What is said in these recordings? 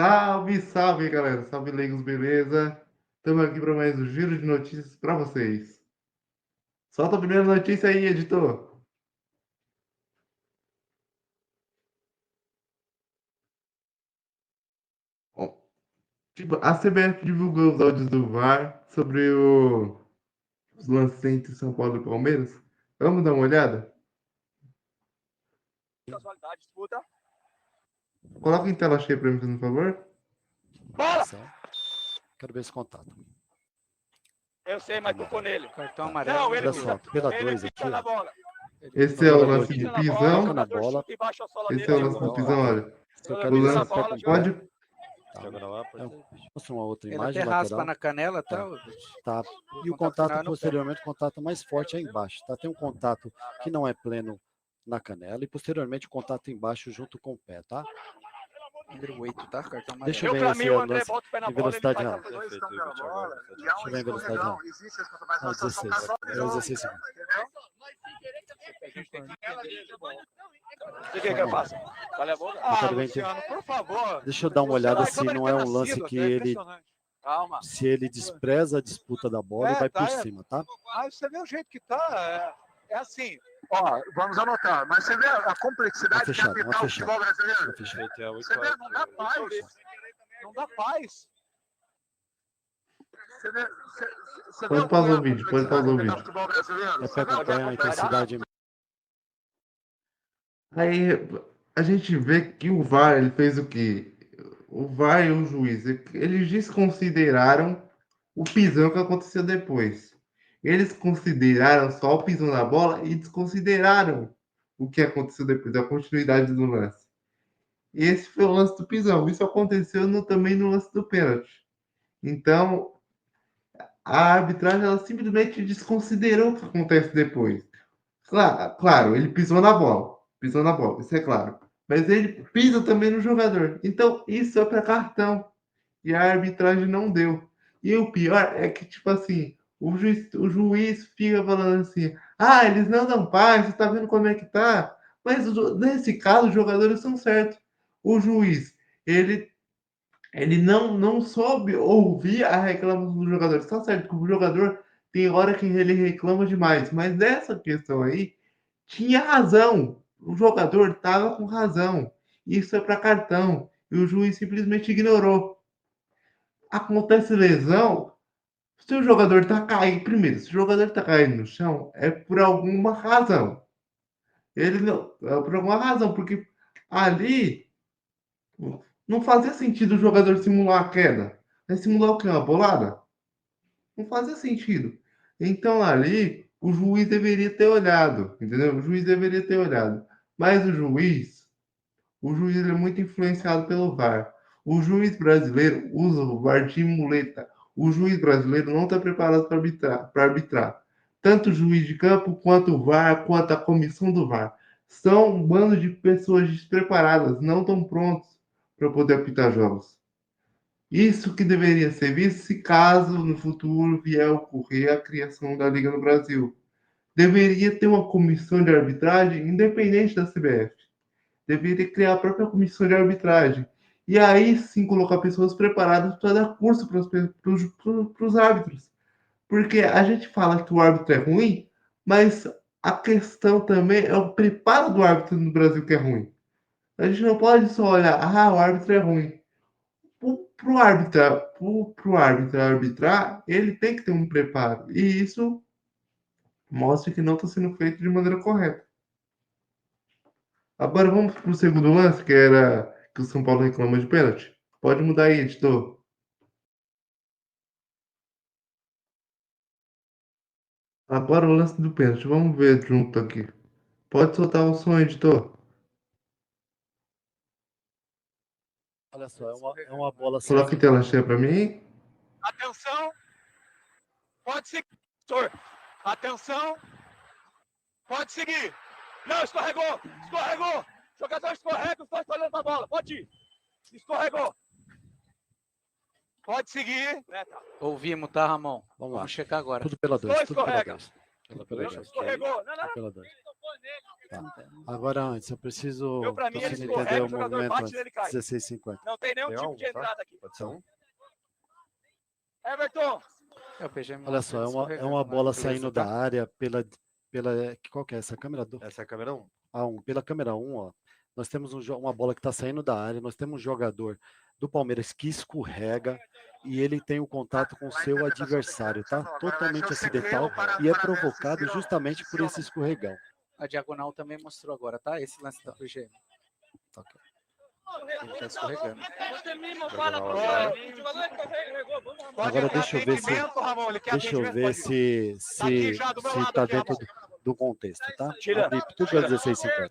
Salve, salve, galera. Salve, leigos, beleza? Estamos aqui para mais um giro de notícias para vocês. Solta a primeira notícia aí, editor. Ó, tipo, a CBF divulgou os áudios do VAR sobre os lances entre São Paulo e Palmeiras. Vamos dar uma olhada? Casualidade, disputa. Coloca em tela cheia para mim, por favor. Bola! Quero ver esse contato. Eu sei, mas tocou nele. Cartão amarelo. Não, ele Olha só, pela 2 aqui, fica na ó. bola. Esse é o Pela lance dois de aqui. pisão. Toca na bola. Esse é o lance do pisão, olha. Se eu O quero ver se lance aperta o pode. pé. Mostra uma outra Ele imagem até raspa lateral. na canela, Tá. tá? Tá. E o contato posteriormente, o contato mais forte é embaixo. Tá? Tem um contato que não é pleno na canela e posteriormente o contato embaixo junto com o pé, tá? Número 8, tá? Cartão amarelo. Deixa eu ver esse lance em velocidade real. Deixa eu ver em velocidade real. Não, 16. É 16 segundos. O que eu faço? Cala a boca. quero ver Luciano, por favor. Deixa eu dar uma olhada se não é um lance que ele, Calma. se ele despreza a disputa da bola e vai por cima, tá? Mas você vê o jeito que tá. É assim. Ó, vamos anotar. Mas você vê a complexidade Fechado, que vamos o fechar. futebol brasileiro. Vamos fechar. Você vê, não dá paz. Não dá paz. Você vê, Pode pausar o vídeo, pode pausar o vídeo. futebol brasileiro. É para acompanhar a intensidade. Aí a gente vê que o VAR ele fez o quê? O VAR e o juiz, eles desconsideraram o pisão que aconteceu depois. Eles consideraram só o pisão na bola e desconsideraram o que aconteceu depois, a continuidade do lance. E esse foi o lance do pisão. Isso aconteceu também no lance do pênalti. Então, a arbitragem ela simplesmente desconsiderou o que acontece depois. Claro, ele pisou na bola, isso é claro. Mas ele pisa também no jogador. Então, isso é para cartão. E a arbitragem não deu. E o pior é que, tipo assim, o juiz fica falando assim: ah, eles não dão paz, você tá vendo como é que tá? Mas nesse caso, os jogadores são certos. O juiz, ele, ele não soube ouvir a reclamação dos jogadores. Tá certo que o jogador tem hora que ele reclama demais, mas nessa questão aí, tinha razão. O jogador tava com razão. Isso é para cartão. E o juiz simplesmente ignorou. Acontece lesão, se o jogador tá caindo, primeiro, se o jogador tá caindo no chão, é por alguma razão. Ele não, é por alguma razão, porque ali não fazia sentido o jogador simular a queda. É simular o quê? Uma bolada? Não fazia sentido. Então ali o juiz deveria ter olhado, entendeu? O juiz deveria ter olhado. Mas o juiz ele é muito influenciado pelo VAR. O juiz brasileiro usa o VAR de muleta. O juiz brasileiro não está preparado para arbitrar. Tanto o juiz de campo, quanto o VAR, quanto a comissão do VAR. São um bando de pessoas despreparadas, não estão prontos para poder apitar jogos. Isso que deveria ser visto se caso no futuro vier a ocorrer a criação da Liga no Brasil. Deveria ter uma comissão de arbitragem independente da CBF. Deveria criar a própria comissão de arbitragem. E aí sim colocar pessoas preparadas para dar curso para os árbitros. Porque a gente fala que o árbitro é ruim, mas a questão também é o preparo do árbitro no Brasil que é ruim. A gente não pode só olhar, o árbitro é ruim. Pro árbitro arbitrar, ele tem que ter um preparo. E isso mostra que não está sendo feito de maneira correta. Agora vamos pro segundo lance, que era que o São Paulo reclama de pênalti. Pode mudar aí, editor. Agora o lance do pênalti. Vamos ver junto aqui. Pode soltar o som, editor. Olha só, é uma bola Coloque tela cheia para mim. Atenção. Pode seguir. Atenção. Pode seguir. Não, escorregou. Escorregou. Jogador escorrega, os dois estão olhando pra bola. Pode ir. Escorregou. Pode seguir. Ouvimos, tá, Ramon? Vamos lá. Checar agora. Tudo pela 2. Tudo pela 2. Escorregou. Não. Pela 2. Agora, antes, eu preciso Eu, pra mim, ele entender escorrega, o o jogador movimento bate antes. nele e cai. 16,50. Não tem nenhum Tem tipo um, de tá? entrada aqui. Pode ser um. Everton, É, o PGM Olha mostra só, ele é uma escorregando lá. bola Beleza, saindo tá? da área pela. Qual que é essa câmera? Essa é a câmera 1. A1. Pela câmera 1, ó, nós temos uma bola que está saindo da área, nós temos um jogador do Palmeiras que escorrega e ele tem o contato com o seu adversário, tá? Totalmente acidental e é provocado justamente por esse escorregão. A diagonal também mostrou agora, tá? Esse lance da PGM. Tá ok. Ele tá escorregando. você mesmo fala pra mim. O jogador escorregou. Agora deixa eu ver se Ramon, ele quer deixa eu ver se aqui já, do meu lado tá aqui, dentro Ramon. do contexto, tá? Tira. Abri tudo é 16,50.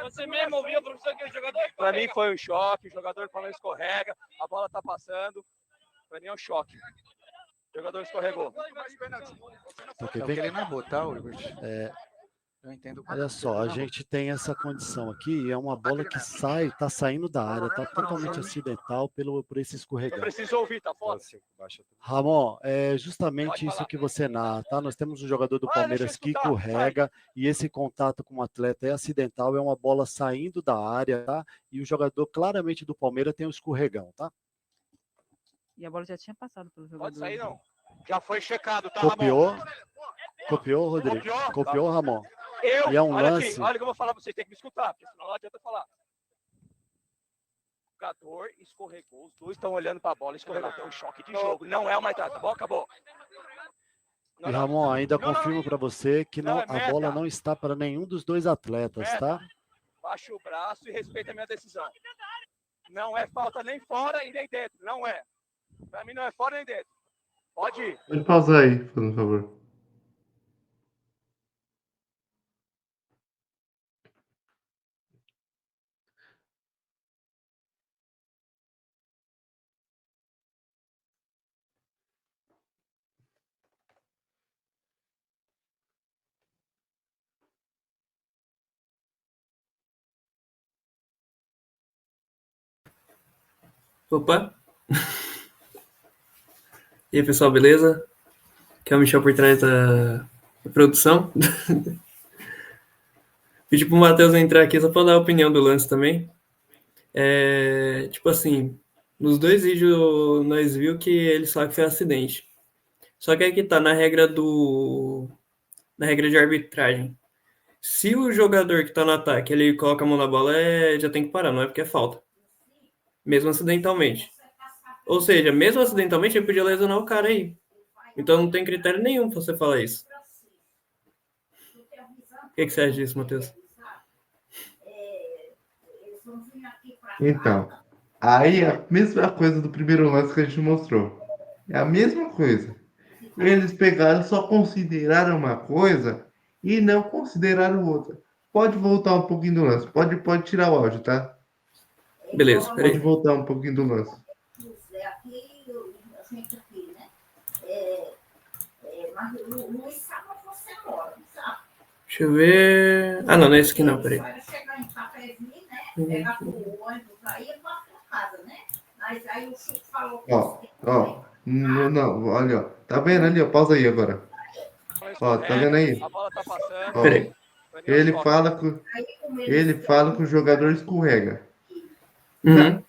Você mesmo ouviu o professor que o jogador? Pra mim foi um choque, o jogador do Palmeiras escorrega, a bola tá passando. Pra mim é um choque. O jogador escorregou. Ok, É o vem que ele narrou, tá, Wilbert? Eu entendo. Olha só, a gente tem essa condição aqui, e é uma bola que sai, tá saindo da área, tá totalmente acidental por esse Eu escorregão. preciso ouvir, tá foda? Ramon, é justamente isso que você narra, tá? Nós temos um jogador do Palmeiras que escorrega e esse contato com o atleta é acidental, é uma bola saindo da área, tá? E o jogador claramente do Palmeiras tem um escorregão, tá? E a bola já tinha passado pelo jogador. Pode sair não. Já foi checado, tá, Ramon? Copiou, Rodrigo? Copiou, Ramon? Eu, E é um olha lance. aqui, olha o que eu vou falar pra vocês, tem que me escutar, porque senão não adianta falar. O jogador escorregou, os dois estão olhando pra bola, escorregou, tem um choque de jogo, não é uma entrada, tá bom? Acabou. E Ramon, ainda confirmo para você que Não, é a meta. bola não está para nenhum dos dois atletas, tá? Baixa o braço e respeita a minha decisão. Não é falta nem fora e nem dentro, não é. Pra mim não é fora nem dentro. Pode ir. Pode pausar aí, por favor. Opa! E aí, pessoal, beleza? Aqui é o Michel por trás da produção. Pedi pro Matheus entrar aqui só para dar a opinião do lance também. Tipo assim, nos dois vídeos nós viu que ele só que foi acidente. Só que aqui tá na regra de arbitragem. Se o jogador que tá no ataque, ele coloca a mão na bola, já tem que parar, não é porque é falta. Mesmo acidentalmente. Ou seja, mesmo acidentalmente, ele podia lesionar o cara aí. Então não tem critério nenhum pra você falar isso. O que você acha disso, Matheus? Então, aí a mesma coisa do primeiro lance que a gente mostrou. É a mesma coisa. Eles pegaram, só consideraram uma coisa e não consideraram outra. Pode voltar um pouquinho do lance. Pode tirar o áudio, tá? Beleza, Pode peraí. voltar um pouquinho do lance. Deixa eu ver. Ah, não é esse aqui não, peraí. Ó, não, olha, ó. Tá vendo ali, ó? Pausa aí agora. Ó, tá vendo aí? A bola tá passando. Ó, Peraí. ele fala que o jogador escorrega. Uhum.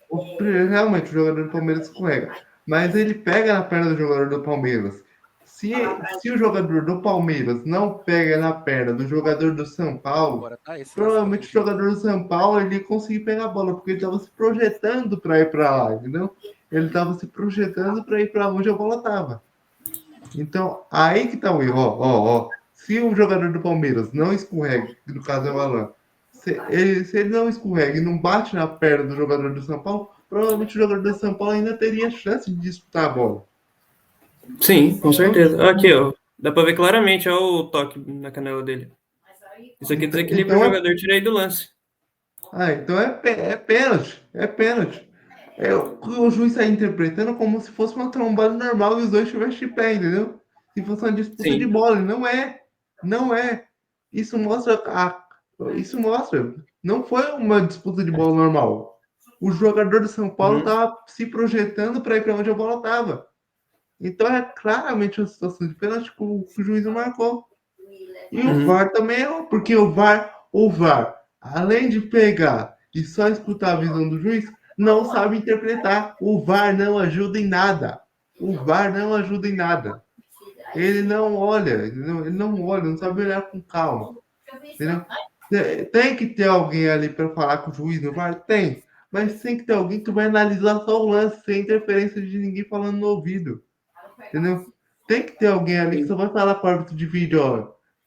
Realmente, o jogador do Palmeiras escorrega. Mas ele pega na perna do jogador do Palmeiras. Se o jogador do Palmeiras não pega na perna do jogador do São Paulo, Agora tá esse lance da provavelmente o PGM. jogador do São Paulo ele ia conseguir pegar a bola, porque ele estava se projetando para ir para lá, entendeu? Ele estava se projetando para ir para onde a bola estava. Então, aí que tá o erro. Ó. Se o jogador do Palmeiras não escorrega, que no caso é o Alan, se ele não escorrega e não bate na perna do jogador do São Paulo, provavelmente o jogador do São Paulo ainda teria chance de disputar a bola. Sim, com certeza. Aqui, ó. Dá pra ver claramente, ó, o toque na canela dele. Isso aqui desequilibra Então, o jogador, tira aí do lance. Então é pênalti. É pênalti. O juiz está interpretando como se fosse uma trombada normal e os dois estivessem de pé, entendeu? Se fosse uma disputa Sim. de bola. Não é. Isso mostra. Não foi uma disputa de bola normal. O jogador do São Paulo estava se projetando para ir para onde a bola estava. Então é claramente uma situação de pênalti que o juiz não marcou. E o Uhum. VAR também errou, porque o VAR, além de pegar e só escutar a visão do juiz, não sabe interpretar. O VAR não ajuda em nada. O VAR não ajuda em nada. Ele não olha, ele não olha, não sabe olhar com calma. Entendeu? Tem que ter alguém ali para falar com o juiz no VAR? Tem. Mas tem que ter alguém que vai analisar só o lance, sem interferência de ninguém falando no ouvido. Entendeu? Tem que ter alguém ali que só vai falar com o árbitro de vídeo,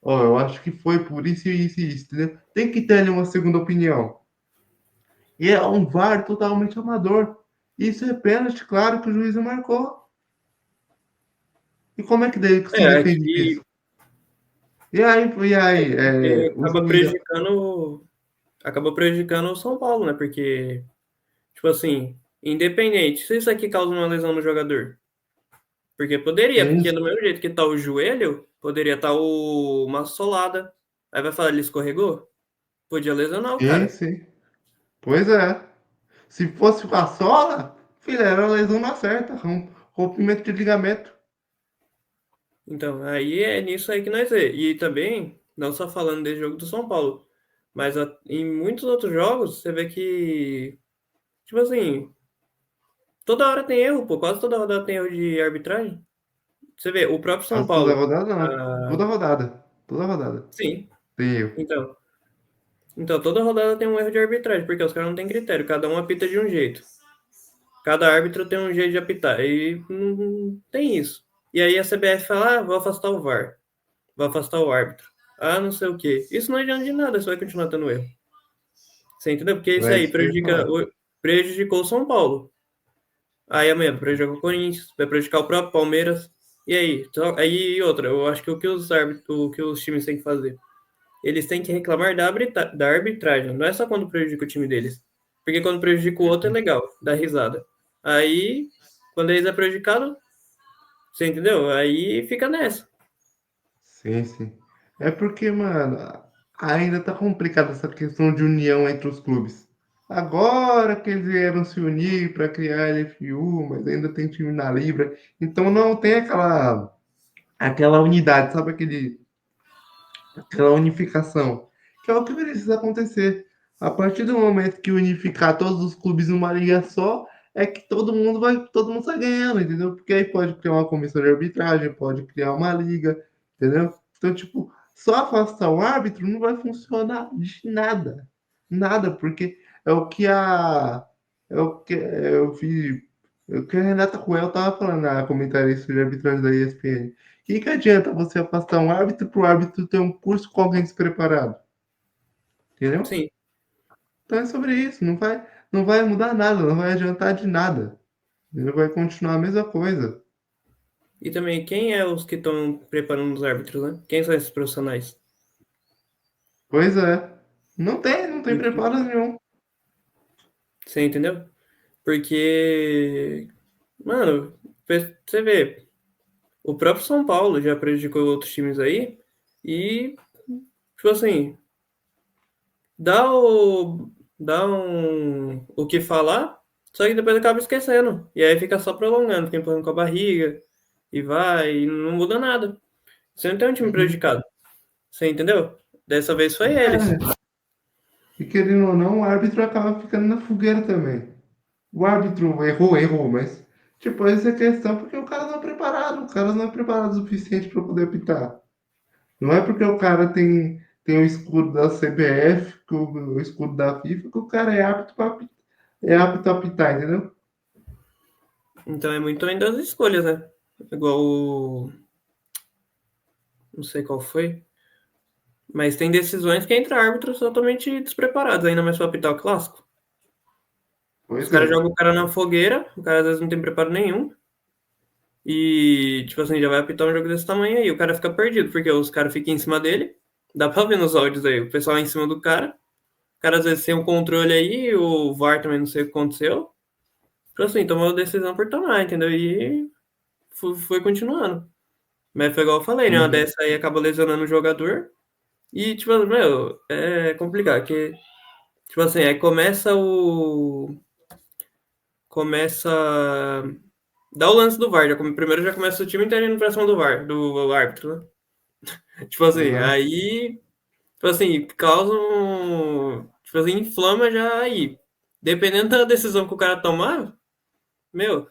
ó, eu acho que foi por isso e isso e isso, entendeu? Tem que ter ali uma segunda opinião. E é um VAR totalmente amador. Isso é pênalti, claro que o juiz não marcou. E como é que se defende Aqui disso? E aí, o juiz. acaba prejudicando o São Paulo, né? Porque, tipo assim, independente, se isso aqui causa uma lesão no jogador, porque poderia, Sim, porque do mesmo jeito que tá o joelho, poderia estar uma solada. Aí vai falar, ele escorregou? Podia lesionar o sim, cara. sim. Pois é. Se fosse com a sola, filho, era lesão na certa, rompimento de ligamento. Então, aí é nisso aí que nós vê. E também, não só falando desse jogo do São Paulo, mas em muitos outros jogos, você vê que, tipo assim, toda hora tem erro, pô, quase toda rodada tem erro de arbitragem. Você vê, o próprio São Quase toda Paulo, rodada, não. Toda rodada. Toda rodada. sim, Tem eu. então. Então, toda rodada tem um erro de arbitragem, porque os caras não têm critério, cada um apita de um jeito. Cada árbitro tem um jeito de apitar, e não tem isso. E aí a CBF fala, vou afastar o VAR, vou afastar o árbitro. Ah, não sei o quê. Isso não adianta de nada, você vai continuar tendo erro. Você entendeu? Porque isso É aí isso que eu ia falar. prejudicou o São Paulo. Aí amanhã vai prejudicar o Corinthians, vai prejudicar o próprio Palmeiras. E aí? Então, aí outra, eu acho que o que os árbitros, o que os times têm que fazer? Eles têm que reclamar da arbitragem. Não é só quando prejudica o time deles. Porque quando prejudica o outro é legal, dá risada. Aí, quando eles é prejudicado, você entendeu? Aí fica nessa. Sim, sim. É porque, mano, ainda tá complicada essa questão de união entre os clubes. Agora que eles vieram se unir para criar a LFU, mas ainda tem time na Libra, então não tem aquela unidade, sabe aquela unificação, que é o que precisa acontecer. A partir do momento que unificar todos os clubes numa liga só, é que todo mundo sai ganhando, entendeu? Porque aí pode criar uma comissão de arbitragem, pode criar uma liga, entendeu? Então, tipo, só afastar o árbitro não vai funcionar de nada. Nada, porque é o que a. É o que eu vi. É o que a Renata Coel tava falando, a comentarista de arbitragem da ESPN. Que adianta você afastar um árbitro para o árbitro ter um curso com alguém despreparado? Entendeu? Sim. Então é sobre isso. Não vai mudar nada, não vai adiantar de nada. Ele vai continuar a mesma coisa. E também, quem é os que estão preparando os árbitros, né? Quem são esses profissionais? Pois é. Não tem preparo nenhum. Você entendeu? Porque, mano, você vê, o próprio São Paulo já prejudicou outros times aí e, tipo assim, dá o que falar, só que depois acaba esquecendo. E aí fica só prolongando, fica empurrando com a barriga e vai, e não muda nada. Você não tem um time prejudicado. Você entendeu? Dessa vez foi eles. É. E querendo ou não, o árbitro acaba ficando na fogueira também. O árbitro errou, mas, tipo, essa é a questão porque o cara não é preparado. O cara não é preparado o suficiente para poder apitar. Não é porque o cara tem o escudo da CBF, o escudo da FIFA, que o cara é apto a apitar, entendeu? Então é muito ainda as escolhas, né? Igual o. Não sei qual foi. Mas tem decisões que entra árbitros totalmente despreparados, ainda mais para apitar o clássico. Os Pois caras é. jogam o cara na fogueira, o cara às vezes não tem preparo nenhum. E, tipo assim, já vai apitar um jogo desse tamanho aí. O cara fica perdido, porque os caras ficam em cima dele. Dá pra ver nos áudios aí, o pessoal em cima do cara. O cara às vezes tem um controle aí, o VAR também não sei o que aconteceu. Tipo assim, tomou decisão por tomar, entendeu? E foi continuando. Mas foi igual eu falei, né? Uma Uhum. dessa aí acaba lesionando o jogador. E, tipo, meu, é complicado, que, tipo assim, aí começa Dá o lance do VAR. Primeiro já começa o time inteiro indo pra cima do VAR, do árbitro, né? Tipo assim, Aham. aí. Tipo assim, causa Tipo assim, inflama já aí. Dependendo da decisão que o cara tomar, meu.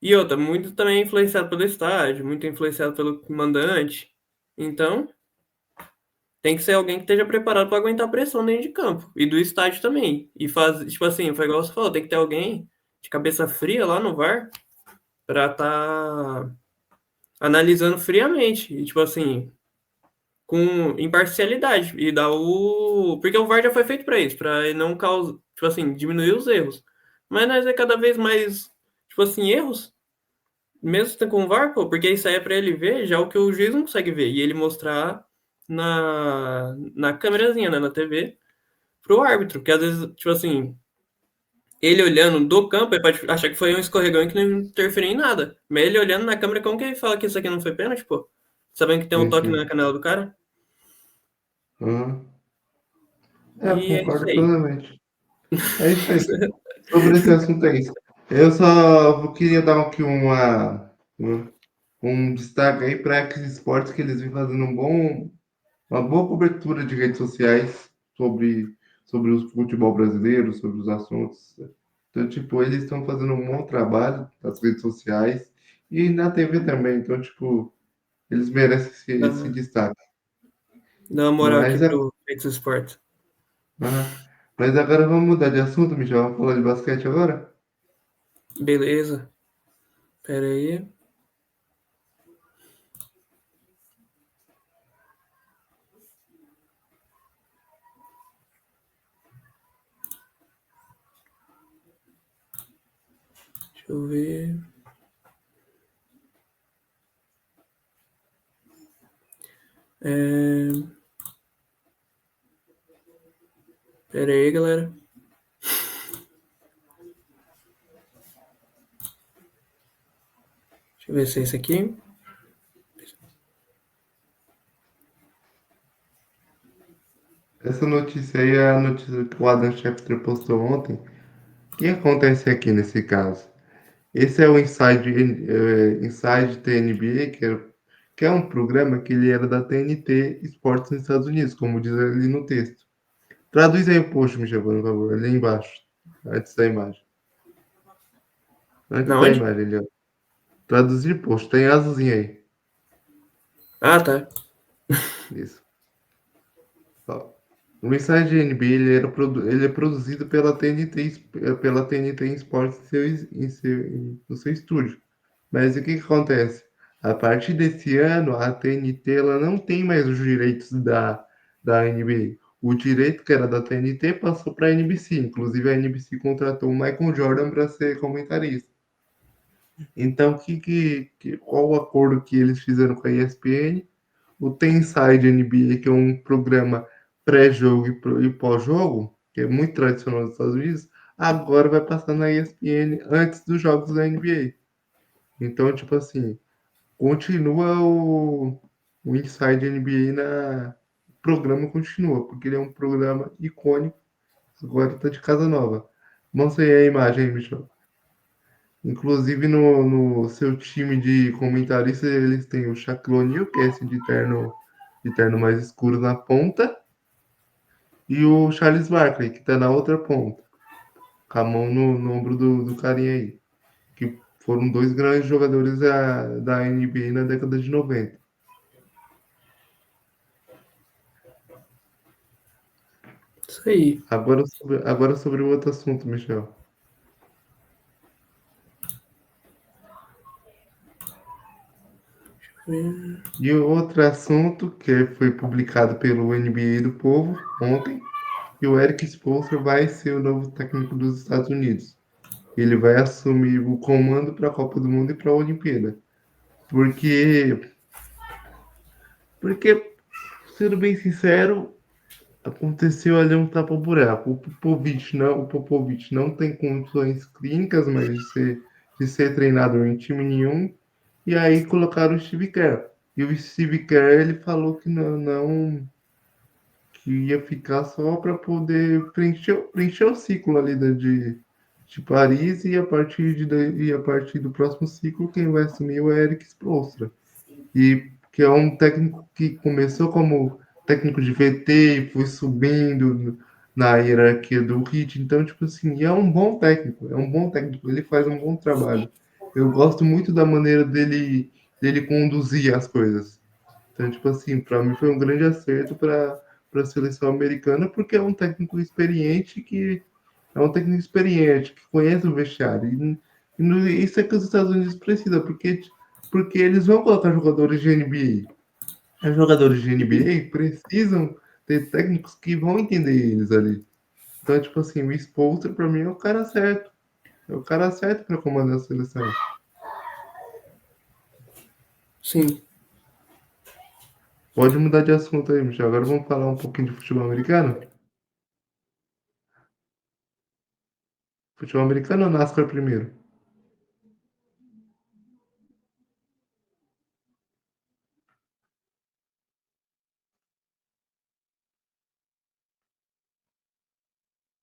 E outra, muito também é influenciado pelo estádio, muito influenciado pelo mandante. Então, tem que ser alguém que esteja preparado para aguentar a pressão dentro de campo. E do estádio também. E faz, tipo assim, foi igual você falou, tem que ter alguém de cabeça fria lá no VAR pra tá analisando friamente. E, tipo assim, com imparcialidade. E dar o. Porque o VAR já foi feito pra isso, pra não causar. Tipo assim, diminuir os erros. Mas nós é cada vez mais, tipo assim, erros. Mesmo com o VAR, pô, porque isso aí é pra ele ver já o que o juiz não consegue ver. E ele mostrar na câmerazinha, né, na TV, pro árbitro. Que às vezes, tipo assim, ele olhando do campo, ele pode achar que foi um escorregão que não interferiu em nada. Mas ele olhando na câmera, como que ele fala que isso aqui não foi pênalti, pô? Sabendo que tem um Sim, toque sim. na canela do cara? Aham. É, E é isso concordo aí. plenamente. É isso aí. Sobre esse assunto é isso. Eu só queria dar aqui um destaque aí para X Esportes, que eles vêm fazendo uma boa cobertura de redes sociais sobre o futebol brasileiro, sobre os assuntos. Então, tipo, eles estão fazendo um bom trabalho nas redes sociais e na TV também. Então, tipo, eles merecem esse Dá, destaque. dá uma moral aqui Mas, pro X Sport. ah, mas agora vamos mudar de assunto, Michel. Vamos falar de basquete agora? Beleza. Pera aí. Deixa eu ver. É... Pera aí, galera. Deixa eu ver se é esse aqui. Essa notícia aí é a notícia que o Adam Schefter postou ontem. O que acontece aqui nesse caso? Esse é o Inside TNBA, que é um programa que ele era da TNT Esportes nos Estados Unidos, como diz ali no texto. Traduz aí o post, Michel, por favor, ali embaixo, antes da imagem. Antes Na da onde? imagem ali, ó. Traduzir post, tem azulzinho aí. Ah, tá. Isso. Ó. O Inside NBA ele é produzido pela TNT Sports no seu estúdio. Mas o que que acontece? A partir desse ano, a TNT ela não tem mais os direitos da NBA. O direito que era da TNT passou para a NBC. Inclusive, a NBC contratou o Michael Jordan para ser comentarista. Então, qual o acordo que eles fizeram com a ESPN? O Tenside NBA, que é um programa pré-jogo e pós-jogo, que é muito tradicional nos Estados Unidos, agora vai passar na ESPN antes dos jogos da NBA. Então, tipo assim, continua o Inside NBA o programa continua, porque ele é um programa icônico, agora tá de casa nova. Mostra aí a imagem, Michel. Inclusive no seu time de comentaristas, eles têm o Shaquille O'Neal, que é esse de terno mais escuro na ponta, e o Charles Barkley, que tá na outra ponta, com a mão no ombro do carinha aí, que foram dois grandes jogadores da NBA na década de 90. Isso aí. Agora sobre o outro assunto, Michel. E o outro assunto que foi publicado pelo NBA do Povo ontem, que o Eric Spoelstra vai ser o novo técnico dos Estados Unidos. Ele vai assumir o comando para a Copa do Mundo e para a Olimpíada. Porque, sendo bem sincero, aconteceu ali um tapa-buraco. O Popovich não tem condições clínicas, mas de ser treinador em time nenhum. E aí colocaram o Steve Kerr. E o Steve Kerr, ele falou que que ia ficar só para poder preencher o ciclo ali de de Paris e a partir do próximo ciclo quem vai assumir é o Eric Spoelstra. E que é um técnico que começou como técnico de VT e foi subindo na hierarquia do Heat. Então, tipo assim, é um bom técnico, ele faz um bom trabalho. Eu gosto muito da maneira dele conduzir as coisas. Então, tipo assim, para mim foi um grande acerto para a seleção americana, porque é um técnico experiente, que conhece o vestiário. Isso é que os Estados Unidos precisam, porque eles vão colocar jogadores de NBA. Os jogadores de NBA precisam ter técnicos que vão entender eles ali. Então, tipo assim, o Spoelstra, para mim, é o cara certo. É o cara certo para comandar a seleção. Sim. Pode mudar de assunto aí, Michel. Agora vamos falar um pouquinho de futebol americano? Futebol americano ou NASCAR primeiro?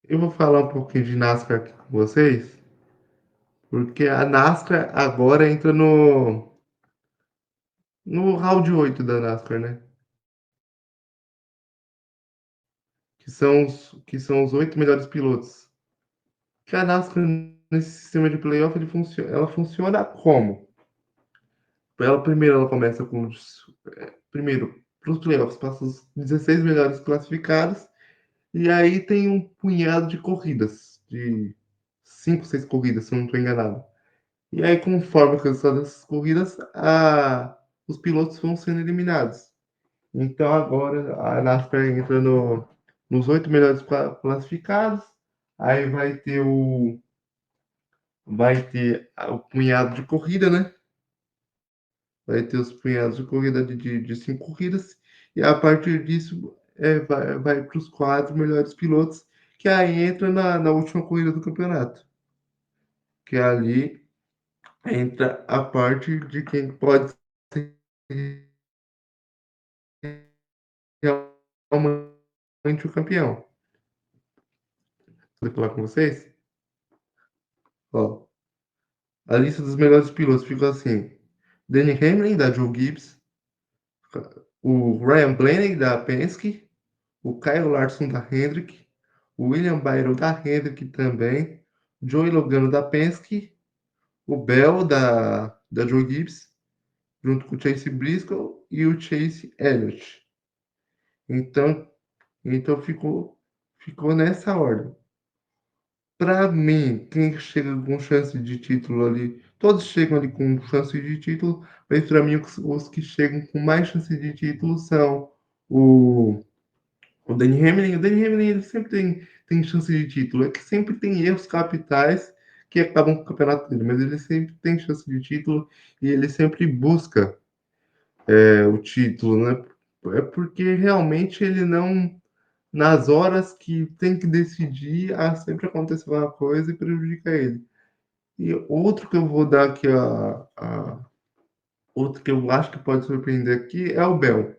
Eu vou falar um pouquinho de NASCAR aqui com vocês, porque a NASCAR agora entra no round 8 da NASCAR, né? Que são os 8 melhores pilotos. Que a NASCAR, nesse sistema de playoff, ela funciona como? Ela começa primeiro, para os playoffs, passa os 16 melhores classificados, e aí tem um punhado de corridas, de 5, 6 corridas, se eu não estou enganado. E aí, conforme o resultado dessas corridas, os pilotos vão sendo eliminados. Então, agora a NASCAR entra nos 8 melhores classificados. Aí vai ter o punhado de corrida, né? Vai ter os punhados de corrida de 5 corridas. E a partir disso, vai para os 4 melhores pilotos, que aí entra na última corrida do campeonato. Que ali entra a parte de quem pode ser realmente o campeão. Vou falar com vocês? Ó, a lista dos melhores pilotos ficou assim: Danny Hamlin, da Joe Gibbs, o Ryan Blaney, da Penske, o Kyle Larson, da Hendrick, o William Byron, da Hendrick também, Joey Logano, da Penske, o Bell, da Joe Gibbs, junto com o Chase Briscoe e o Chase Elliott. Então ficou nessa ordem. Para mim, quem chega com chance de título ali, todos chegam ali com chance de título, mas para mim os que chegam com mais chance de título são o, o Danny Hamlin. O Danny Hamlin ele sempre tem chance de título, é que sempre tem erros capitais que acabam com o campeonato dele, mas ele sempre tem chance de título e ele sempre busca o título, né? É porque realmente ele não nas horas que tem que decidir, sempre acontece alguma coisa e prejudica ele. E outro que eu vou dar aqui, outro que eu acho que pode surpreender aqui é o Bell.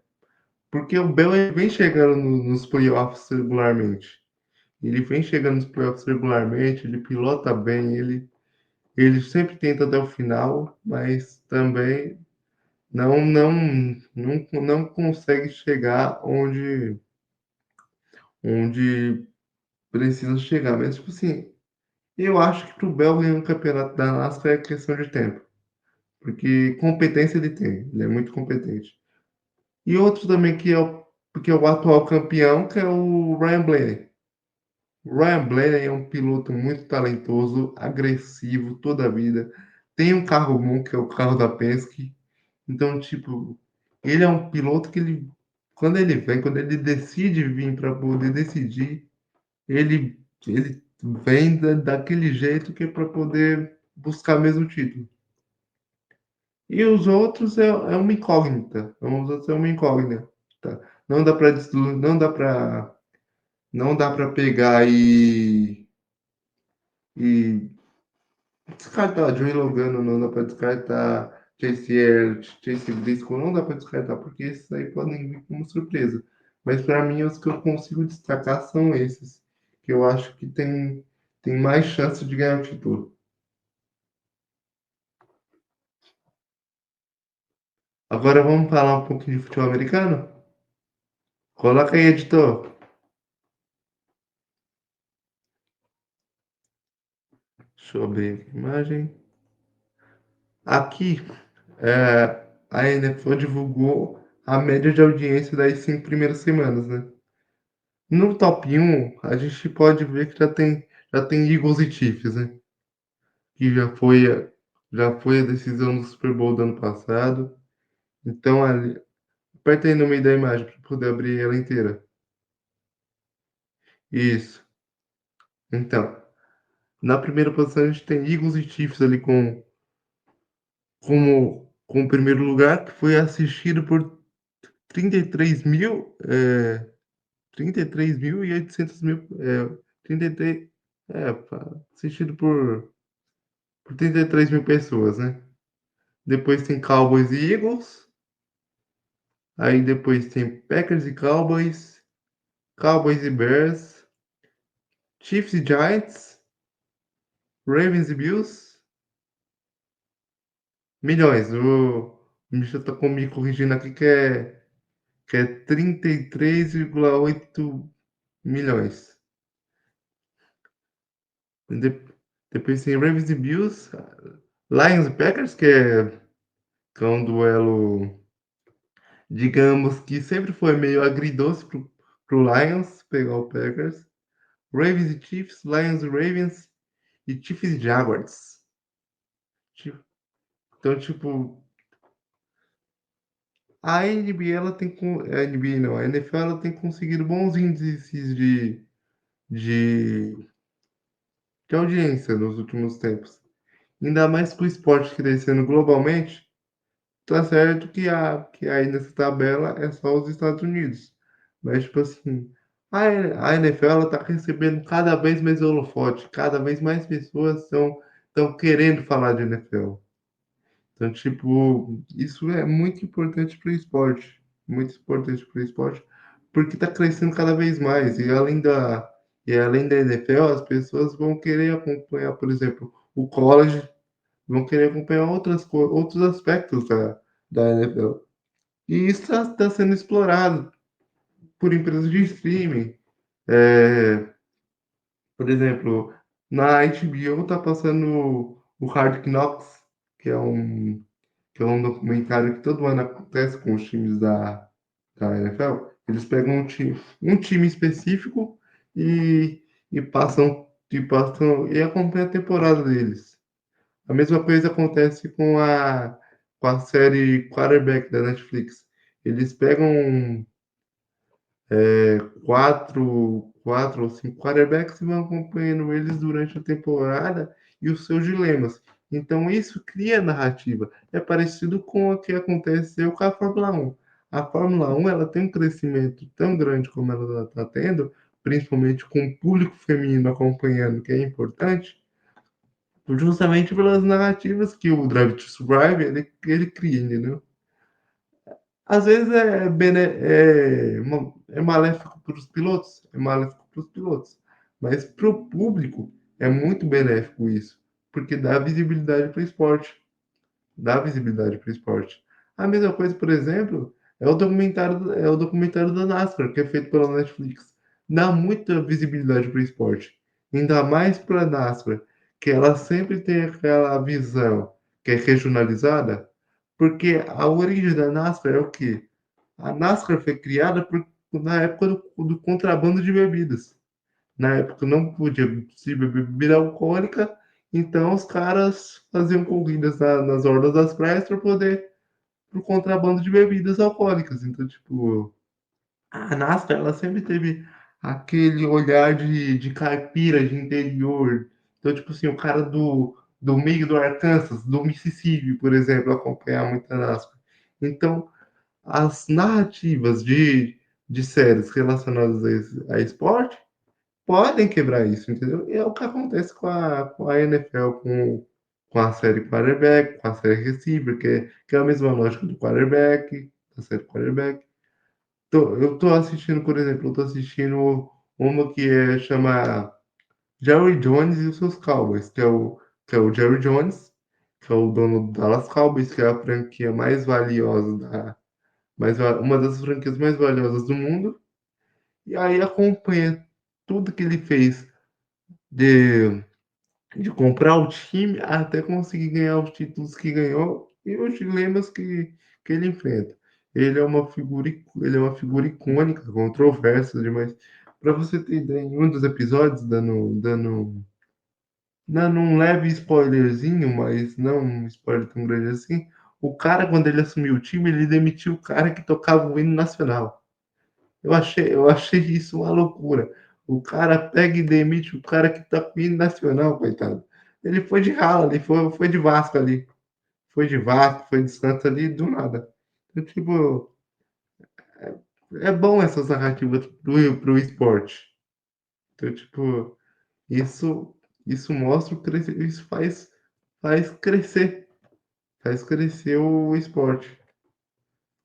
Porque o Bell ele vem chegando nos playoffs regularmente. Ele vem chegando nos playoffs regularmente, ele pilota bem, ele sempre tenta até o final, mas também não consegue chegar onde precisa chegar. Mas, tipo assim, eu acho que pro Bell ganhar um campeonato da NASCAR é questão de tempo, porque competência ele tem, ele é muito competente. E outro também porque é o atual campeão, que é o Ryan Blaney. O Ryan Blaney é um piloto muito talentoso, agressivo toda a vida. Tem um carro bom, que é o carro da Penske. Então, tipo, ele é um piloto que quando ele decide vir para poder decidir, ele vem daquele jeito que é para poder buscar mesmo o título. E os outros é uma incógnita. Os outros é uma incógnita. Não dá para não dá para pegar e descartar Joey Logano, não dá para descartar Chase Elliott, Chase Briscoe, não dá para descartar, porque esses aí podem vir como surpresa. Mas para mim, os que eu consigo destacar são esses, que eu acho que tem mais chance de ganhar o título. Agora vamos falar um pouquinho de futebol americano? Coloca aí, editor. Deixa eu abrir a imagem. Aqui, a NFL divulgou a média de audiência das 5 primeiras semanas, né? No top 1, a gente pode ver que já tem Eagles e Chiefs, né? Que já foi a decisão do Super Bowl do ano passado. Então, ali, aperta aí no meio da imagem para poder abrir ela inteira. Isso. Então, na primeira posição a gente tem Eagles e Chiefs ali com o primeiro lugar, que foi assistido por 33 mil, 33 mil e 800 mil, 33, assistido por 33 mil pessoas, né? Depois tem Cowboys e Eagles, aí depois tem Packers e Cowboys, Cowboys e Bears, Chiefs e Giants, Ravens e Bills, milhões. O Michel tá me corrigindo aqui que é 33,8 milhões. De- Depois tem Ravens e Bills, Lions e Packers, que é um duelo, digamos que sempre foi meio agridoce pro Lions pegar o Packers. Ravens e Chiefs, Lions e Ravens e Chiefs e Jaguars. Então, tipo, a NBA ela tem a NBA não, a NFL ela tem conseguido bons índices de, de audiência nos últimos tempos. Ainda mais com o esporte crescendo globalmente, tá certo que aí nessa tabela é só os Estados Unidos. Mas, tipo assim, a NFL ela tá recebendo cada vez mais holofote, cada vez mais pessoas estão querendo falar de NFL. Então, tipo, isso é muito importante para o esporte. Muito importante para o esporte, porque está crescendo cada vez mais. E além da NFL, as pessoas vão querer acompanhar, por exemplo, o college, vão querer acompanhar outros aspectos da NFL. E isso está sendo explorado por empresas de streaming. É, por exemplo, na HBO está passando o Hard Knocks, que é um que é um documentário que todo ano acontece com os times da NFL. Eles pegam um time específico e, e acompanham a temporada deles. A mesma coisa acontece com a série Quarterback da Netflix. Eles pegam quatro ou cinco quarterbacks e vão acompanhando eles durante a temporada e os seus dilemas. Então, isso cria narrativa. É parecido com o que aconteceu com a Fórmula 1. A Fórmula 1 ela tem um crescimento tão grande como ela está tendo, principalmente com o público feminino acompanhando, que é importante, justamente pelas narrativas que o Drive to Survive ele cria, entendeu? Às vezes é maléfico para os pilotos, mas para o público é muito benéfico isso, porque dá visibilidade para o esporte, dá visibilidade para o esporte. A mesma coisa, por exemplo, é o documentário da NASCAR, que é feito pela Netflix. Dá muita visibilidade para o esporte, ainda mais para a NASCAR, que ela sempre tem aquela visão que é regionalizada, porque a origem da NASCAR é o quê? A NASCAR foi criada na época do contrabando de bebidas. Na época não podia se beber bebida alcoólica, então os caras faziam corridas nas orlas das praias para poder pro contrabando de bebidas alcoólicas. Então, tipo, a NASCAR ela sempre teve aquele olhar de caipira, de interior. Então, tipo assim, o cara do meio do Arkansas, do Mississippi, por exemplo, acompanhar muito a NASCAR. Então, as narrativas de séries relacionadas a esporte podem quebrar isso, entendeu? E é o que acontece com a NFL, com a série Quarterback, com a série Receiver, que é a mesma lógica do quarterback, da série Quarterback. Eu tô assistindo, por exemplo, uma que chama Jerry Jones e os seus Cowboys, que é o Jerry Jones, que é o dono do Dallas Cowboys, que é a franquia mais valiosa uma das franquias mais valiosas do mundo. E aí acompanha tudo que ele fez de, de comprar o time até conseguir ganhar os títulos que ganhou e os dilemas que ele enfrenta. Ele é uma figura icônica, controversa demais. Para você ter ideia, em um dos episódios, dando um leve spoilerzinho, mas não um spoiler tão grande assim, o cara, quando ele assumiu o time, ele demitiu o cara que tocava o hino nacional. Eu achei isso uma loucura. O cara pega e demite o cara que tá com o hino nacional, coitado. Ele foi de rala ali, foi de Vasco ali. Foi de Vasco, foi de Santos ali, do nada. Então, tipo, é bom essas narrativas pro esporte. Então, tipo, isso, isso mostra o crescimento, isso faz crescer o esporte.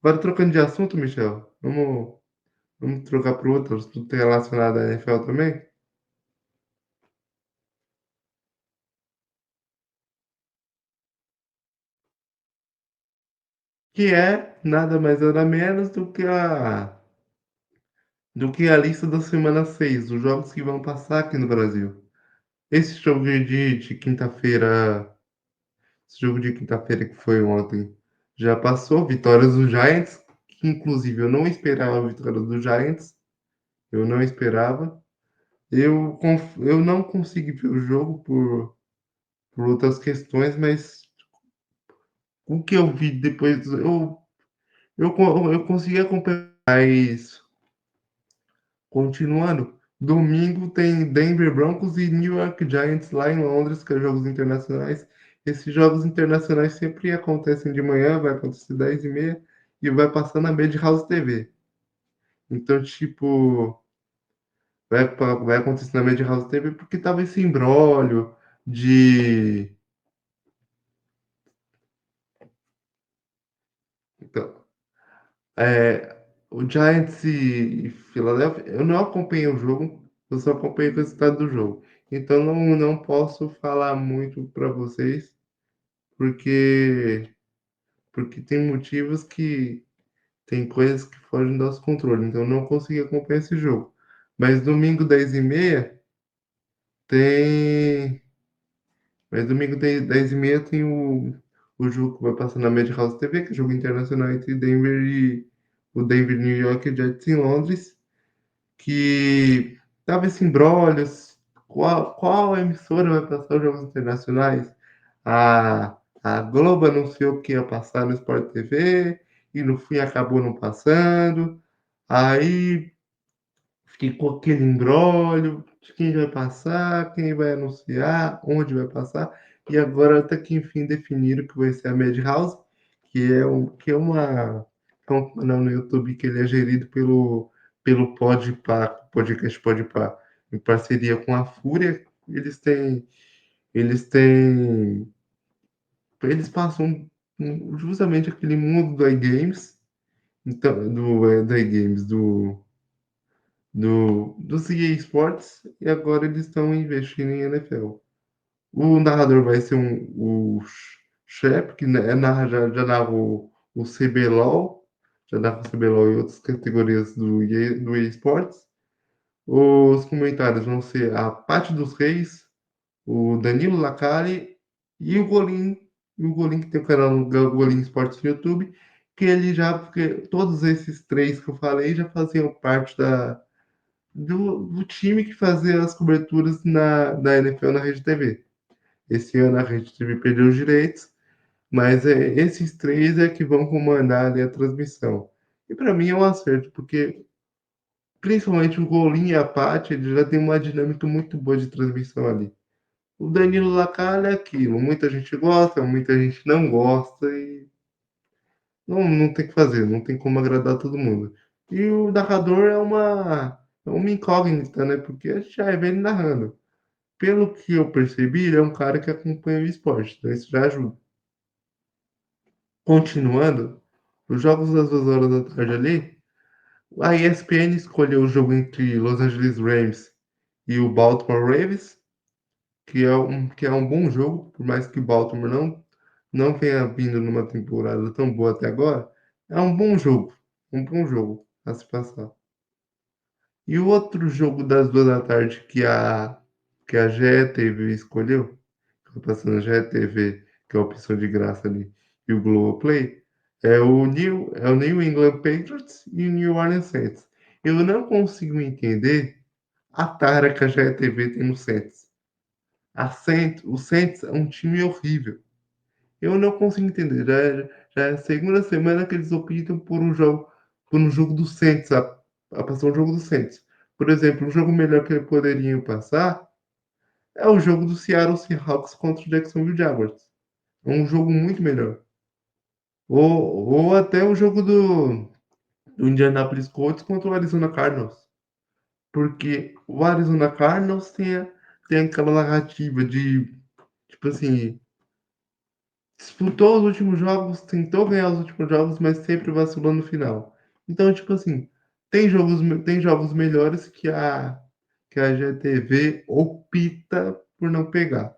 Agora, trocando de assunto, Michel, vamos trocar para outro assunto relacionado à NFL também? Que é nada mais nada menos do que a lista da semana 6 dos jogos que vão passar aqui no Brasil. Esse jogo de quinta-feira, esse jogo de quinta-feira que foi ontem, já passou, vitórias do Giants, que inclusive eu não esperava a vitória do Giants, eu não esperava. Eu não consegui ver o jogo por outras questões, mas o que eu vi depois, eu consegui acompanhar. Mas, continuando, domingo tem Denver Broncos e New York Giants lá em Londres, que é jogos internacionais. Esses jogos internacionais sempre acontecem de manhã, vai acontecer 10h30 e vai passar na Madhouse TV. Então, tipo, vai acontecer na Madhouse TV porque tava esse imbróglio de. Então, o Giants e Philadelphia, eu não acompanhei o jogo, eu só acompanhei o resultado do jogo. Então não posso falar muito para vocês, porque porque tem motivos que tem coisas que fogem do nosso controle. Então não consegui acompanhar esse jogo. Mas domingo 10h30 tem, mas domingo tem 10h30 tem o jogo que vai passar na Madhouse TV, que é jogo internacional entre o Denver New York Jets em Londres. Que tava esse imbróglio, qual emissora vai passar os jogos internacionais? A Globo anunciou que ia passar no Sport TV e no fim acabou não passando. Aí ficou aquele imbróglio de quem vai passar, quem vai anunciar, onde vai passar. E agora até que enfim definiram que vai ser a Madhouse, que é um canal no YouTube que ele é gerido pelo Podpah, podcast Podpah, em parceria com a Fúria. Eles têm, eles passam justamente aquele mundo do iGames, então, do iGames, dos EA Sports, e agora eles estão investindo em NFL. O narrador vai ser o Shep, que já narrou o CBLOL, já narrou o CBLOL e outras categorias do EA Sports. Os comentários vão ser a Paty dos Reis, o Danilo Lacalle e o Golim que tem o canal no Golim Esportes no YouTube, porque todos esses três que eu falei já faziam parte do time que fazia as coberturas da NFL na Rede TV. Esse ano a Rede TV perdeu os direitos, mas esses três é que vão comandar ali a transmissão. E para mim é um acerto, porque principalmente o Golim e a Paty, eles já têm uma dinâmica muito boa de transmissão ali. O Danilo Lacalle é aquilo, muita gente gosta, muita gente não gosta e não tem o que fazer, não tem como agradar todo mundo. E o narrador é uma incógnita, né? Porque a gente já vê ele narrando. Pelo que eu percebi, ele é um cara que acompanha o esporte, então isso já ajuda. Continuando, os jogos das 2 horas da tarde ali, a ESPN escolheu o jogo entre Los Angeles Rams e o Baltimore Ravens. que é um bom jogo, por mais que o Baltimore não tenha vindo numa temporada tão boa até agora, é um bom jogo a se passar. E o outro jogo das 2 da tarde que a GE TV escolheu, que tá passando na GE TV, que é a opção de graça ali, e o Globoplay, é o New England Patriots e o New Orleans Saints. Eu não consigo entender a tara que a GE TV tem no Saints. O Saints é um time horrível. Eu não consigo entender. Já é a segunda semana que eles optam por um jogo do Saints, a passar um jogo do Saints. Por exemplo, um jogo melhor que eles poderiam passar é o jogo do Seattle Seahawks contra o Jacksonville Jaguars. É um jogo muito melhor. Ou até o jogo do Indianapolis Colts contra o Arizona Cardinals. Porque o Arizona Cardinals tem aquela narrativa de, tipo assim, disputou os últimos jogos, tentou ganhar os últimos jogos, mas sempre vacilou no final. Então, tipo assim, tem jogos melhores que a GTV opta por não pegar.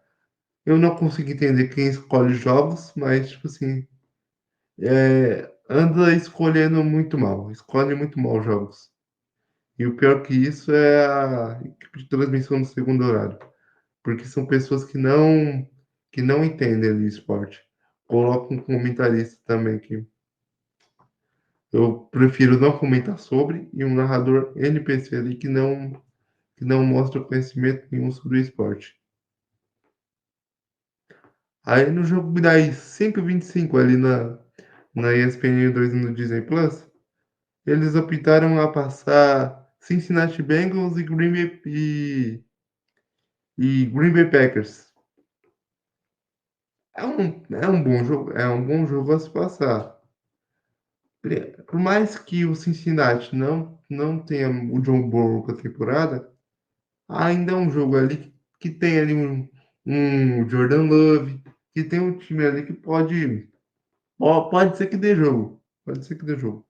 Eu não consigo entender quem escolhe jogos, mas, tipo assim, anda escolhendo muito mal, escolhe muito mal os jogos. E o pior que isso é a equipe de transmissão no segundo horário, porque são pessoas que não entendem ali o esporte. Coloca um comentarista também que eu prefiro não comentar sobre e um narrador NPC ali que não mostra conhecimento nenhum sobre o esporte. Aí no jogo das 5h25 ali na ESPN2 no Disney Plus, eles optaram a passar Cincinnati Bengals e Green Bay Packers. É um bom jogo a se passar. Por mais que o Cincinnati não tenha o John Burrow com a temporada, ainda é um jogo ali que tem ali um Jordan Love, que tem um time ali que pode ser que dê jogo. Pode ser que dê jogo.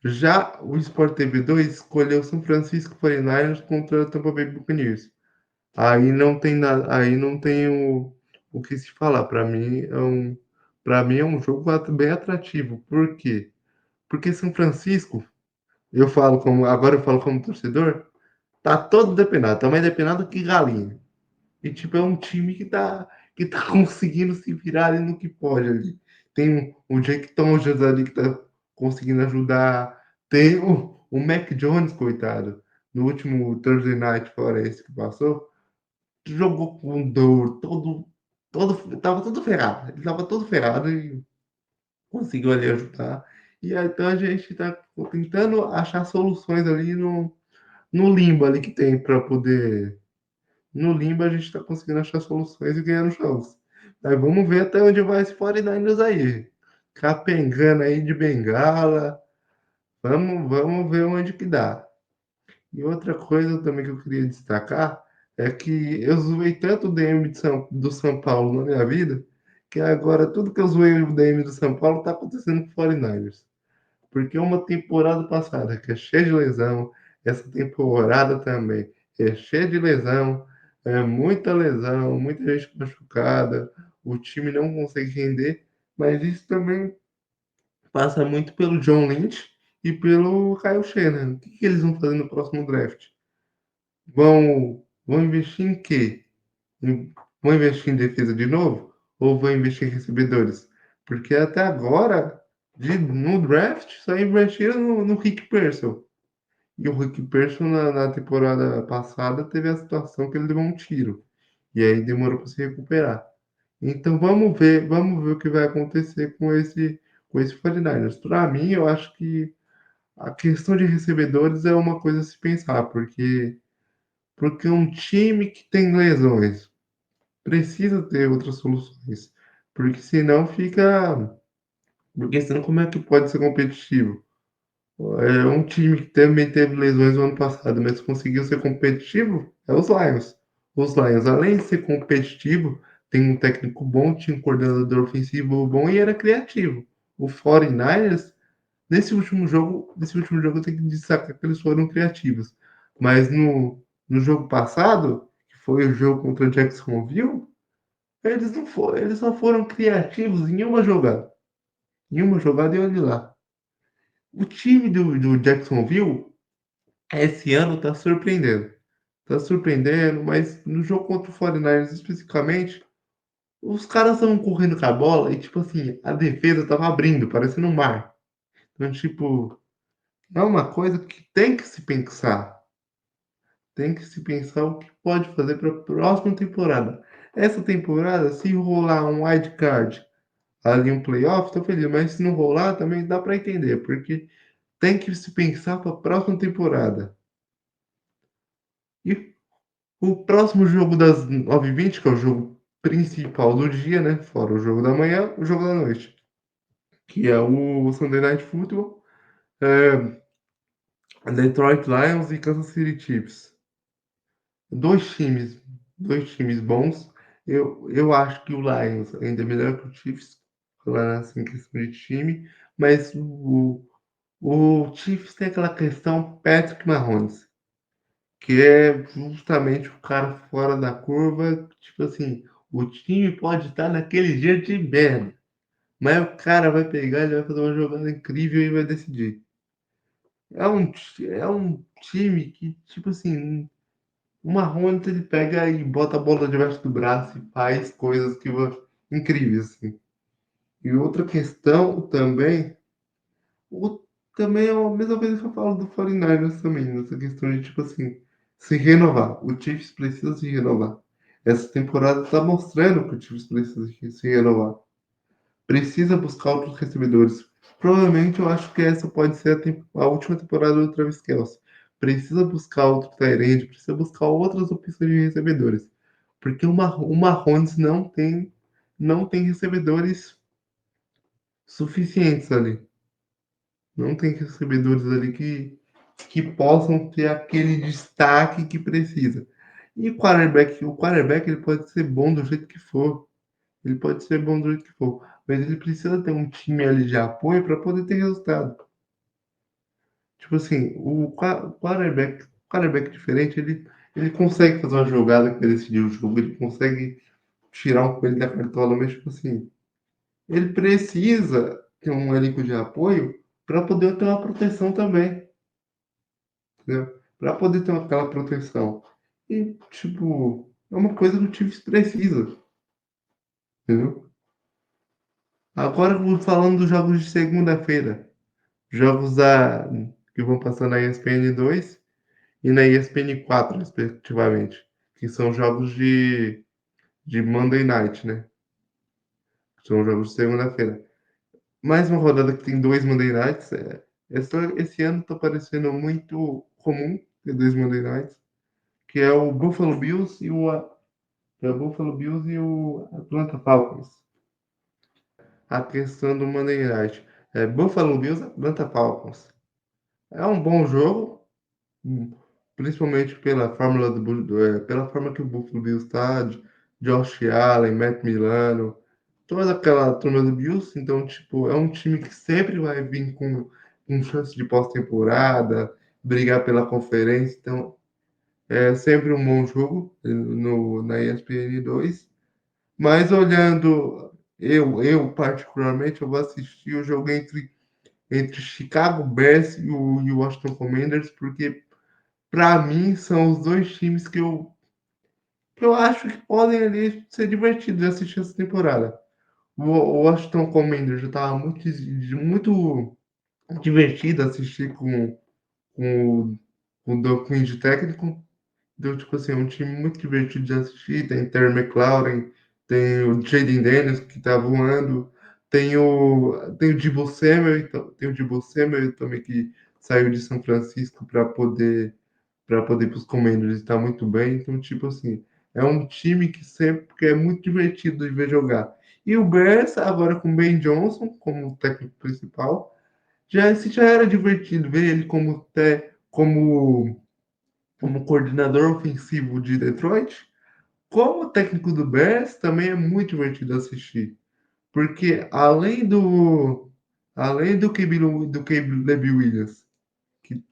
Já o Sport TV 2 escolheu São Francisco 49ers contra Tampa Bay Buccaneers. Aí não tem o que se falar. Para mim é um jogo bem atrativo. Por quê? Porque São Francisco, agora eu falo como torcedor, tá todo depenado, tá mais depenado que galinha. E tipo, é um time que tá conseguindo se virar ali no que pode ali. Tem o Jake Tonjas ali que tá conseguindo ajudar. Tem o Mac Jones, coitado, no último Thursday Night fora esse que passou, jogou com dor, tava todo ferrado. Ele tava todo ferrado e conseguiu ali ajudar. E aí, então a gente tá tentando achar soluções ali no limbo ali que tem para poder. No limbo a gente está conseguindo achar soluções e ganhando jogos. Aí vamos ver até onde vai esse 49ers aí. Capengando aí de bengala. Vamos ver onde que dá. E outra coisa também que eu queria destacar é que eu zoei tanto o DM do São Paulo na minha vida, que agora tudo que eu zoei o DM do São Paulo está acontecendo com o 49ers. Porque uma temporada passada que é cheia de lesão, essa temporada também é cheia de lesão, muita lesão, muita gente machucada, o time não consegue render, mas isso também passa muito pelo John Lynch e pelo Kyle Shanahan. O que eles vão fazer no próximo draft? Vão investir em quê? Vão investir em defesa de novo? Ou vão investir em recebedores? Porque até agora, no draft, só investiram no Rick Pearsall. E o Rick Pearsall, na temporada passada, teve a situação que ele levou um tiro. E aí demorou para se recuperar. Então vamos ver o que vai acontecer com esse 49ers. Para mim, eu acho que a questão de recebedores é uma coisa a se pensar, porque um time que tem lesões precisa ter outras soluções, porque senão fica. Porque senão, como é que pode ser competitivo? É um time que também teve lesões no ano passado, mas conseguiu ser competitivo, é os Lions. Os Lions, além de ser competitivo, tem um técnico bom, tinha um coordenador ofensivo bom e era criativo. O 49ers, nesse último jogo eu tenho que destacar que eles foram criativos. Mas no jogo passado, que foi o jogo contra o Jacksonville, eles só foram criativos em uma jogada. Em uma jogada e olhe lá. O time do Jacksonville, esse ano, tá surpreendendo. Tá surpreendendo, mas no jogo contra o 49ers especificamente, os caras estavam correndo com a bola e, tipo assim, a defesa tava abrindo, parecendo um mar. Então, tipo, é uma coisa que tem que se pensar. Tem que se pensar o que pode fazer para a próxima temporada. Essa temporada, se rolar um wild card, ali um playoff, tô feliz. Mas se não rolar, também dá para entender, porque tem que se pensar para a próxima temporada. E o próximo jogo das 9h20, que é o jogo principal do dia, né? Fora o jogo da manhã, o jogo da noite, que é o Sunday Night Football, Detroit Lions e Kansas City Chiefs. Dois times, dois times bons. Eu acho que o Lions ainda é melhor que o Chiefs, falando assim, questão de time, mas o Chiefs tem aquela questão Patrick Mahomes, que é justamente o cara fora da curva. Tipo assim, o time pode estar naquele dia de merda, mas o cara vai pegar, ele vai fazer uma jogada incrível e vai decidir. É um time que, tipo assim, o Mahomes ele pega e bota a bola debaixo do braço e faz coisas que incríveis, assim. E outra questão também, o, também é a mesma coisa que eu falo do 49ers também, nessa questão de, tipo assim, se renovar. O Chiefs precisa se renovar. Essa temporada está mostrando que o Chiefs precisa se renovar. Precisa buscar outros recebedores. Provavelmente eu acho que essa pode ser a última temporada do Travis Kelce. Precisa buscar outro tight end, precisa buscar outras opções de recebedores. Porque o Mahomes não tem recebedores suficientes ali. Não tem recebedores ali que possam ter aquele destaque que precisa. E o quarterback ele pode ser bom do jeito que for. Ele pode ser bom do jeito que for, mas ele precisa ter um time ali de apoio para poder ter resultado. Tipo assim, o quarterback diferente, ele consegue fazer uma jogada que vai decidir o jogo, ele consegue tirar um coelho da cartola, mas tipo assim, ele precisa ter um elenco de apoio para poder ter uma proteção também, entendeu? Para poder ter aquela proteção. E, tipo, é uma coisa que o Chiefs precisa, entendeu? Agora falando dos jogos de segunda-feira. Jogos que vão passar na ESPN2 e na ESPN4, respectivamente. Que são jogos de Monday Night, né? São jogos de segunda-feira. Mais uma rodada que tem dois Monday Nights. Esse ano tá parecendo muito comum ter dois Monday Nights, que é o Buffalo Bills e o Atlanta Falcons. A questão do Monday Night é Buffalo Bills e Atlanta Falcons. É um bom jogo, principalmente pela forma que o Buffalo Bills está, Josh Allen, Matt Milano, toda aquela turma do Bills. Então, tipo, é um time que sempre vai vir com chance de pós-temporada, brigar pela conferência. Então, é sempre um bom jogo na ESPN2. Mas olhando, eu particularmente, eu vou assistir o jogo entre Chicago Bears e o Washington Commanders, porque para mim são os dois times que eu acho que podem ali ser divertidos de assistir essa temporada. O Washington Commanders já estava muito divertido assistir com o Dan Quinn de técnico. Então, tipo assim, é um time muito divertido de assistir. Tem Terry McLaurin, tem o Jaden Daniels que tá voando, tem o Deebo Samuel, também que saiu de São Francisco para poder ir para os Commanders e está muito bem. Então, tipo assim, é um time que é muito divertido de ver jogar. E o Bears, agora com o Ben Johnson como técnico principal, já era divertido ver ele como coordenador ofensivo de Detroit. Como técnico do Bears, também é muito divertido assistir. Porque além do Caleb Williams, que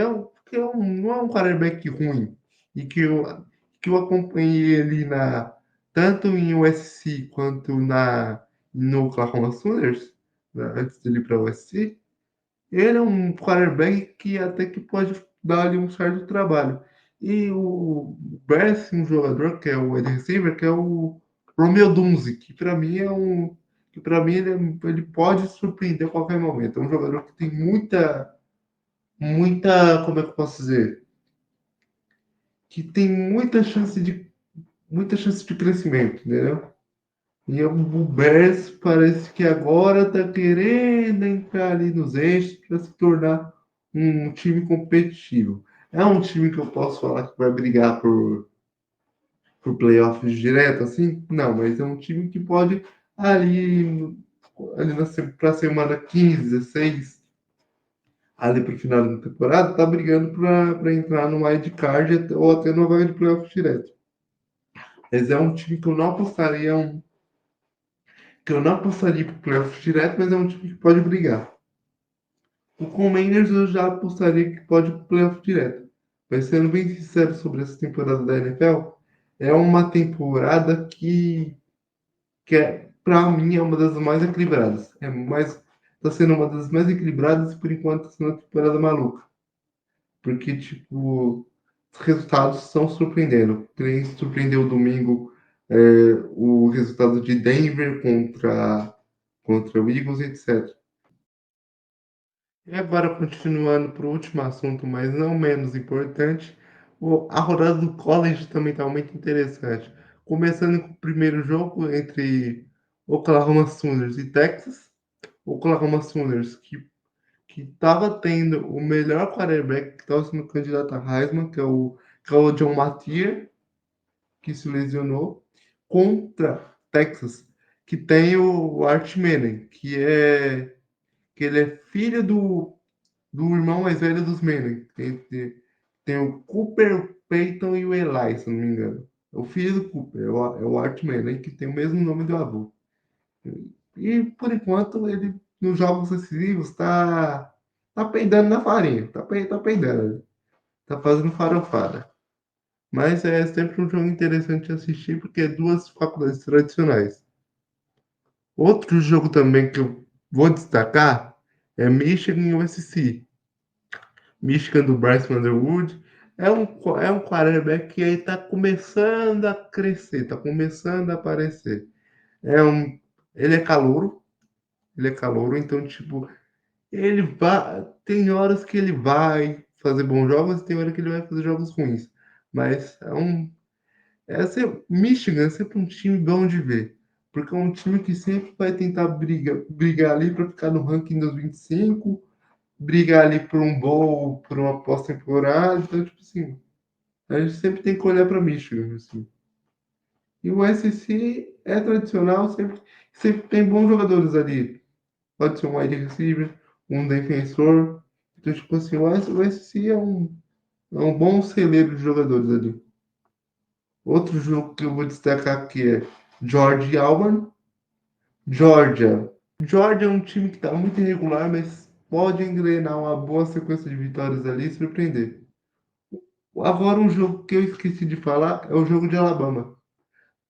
não é um quarterback ruim, e que eu acompanhei ele tanto em USC quanto no Oklahoma Sooners, né, antes dele ir para o USC, ele é um quarterback que até que pode dar ali um certo trabalho. E o Bears, um jogador que é o wide receiver, que é o Romeo Dunze, que para mim ele pode surpreender a qualquer momento. É um jogador que tem muita, como é que eu posso dizer? Que tem muita chance de crescimento, entendeu? E o Bears parece que agora está querendo entrar ali nos eixos para se tornar um time competitivo. É um time que eu posso falar que vai brigar por playoffs direto, assim? Não, mas é um time que pode ali para a semana 15, 16, ali para o final da temporada, tá brigando para entrar no wild card ou até no vaga de playoffs direto. Mas é um time que eu não apostaria para playoffs direto, mas é um time que pode brigar. O Commanders eu já apostaria que pode ir para playoff direto. Mas sendo bem sincero sobre essa temporada da NFL, é uma temporada que para mim, é uma das mais equilibradas. Tá sendo uma das mais equilibradas e por enquanto está sendo uma temporada maluca. Porque, tipo, os resultados estão surpreendendo. Quem surpreendeu domingo o resultado de Denver contra o Eagles, etc. E agora, continuando para o último assunto, mas não menos importante, a rodada do college também está muito interessante. Começando com o primeiro jogo entre Oklahoma Sooners e Texas. Oklahoma Sooners, que estava tendo o melhor quarterback que estava sendo candidato a Heisman, que é o John Matier, que se lesionou, contra Texas, que tem o Art Manning, que ele é filho do irmão mais velho dos Manning. Tem o Cooper, o Peyton e o Eli, se não me engano. É o filho do Cooper, é o Art Manning, que tem o mesmo nome do avô. E, por enquanto, ele, nos jogos decisivos, tá peidando na farinha. Tá peidando. Tá fazendo farofada. Mas é sempre um jogo interessante de assistir, porque é duas faculdades tradicionais. Outro jogo também que eu vou destacar é Michigan e USC. Michigan do Bryce Underwood. É um quarterback que aí tá começando a crescer, tá começando a aparecer. É um, ele é calouro, então, tipo, ele vai. Tem horas que ele vai fazer bons jogos e tem horas que ele vai fazer jogos ruins. Mas Michigan é sempre um time bom de ver. Porque é um time que sempre vai tentar brigar ali para ficar no ranking dos 25, brigar ali por um bowl, por uma pós-temporada. Então, tipo assim, a gente sempre tem que olhar para Michigan, assim. E o SC é tradicional, sempre tem bons jogadores ali. Pode ser um wide receiver, um defensor. Então, tipo assim, o SC é um bom celeiro de jogadores ali. Outro jogo que eu vou destacar aqui é Georgia e Auburn. Georgia. Georgia é um time que está muito irregular, mas pode engrenar uma boa sequência de vitórias ali e surpreender. Agora, um jogo que eu esqueci de falar é o jogo de Alabama.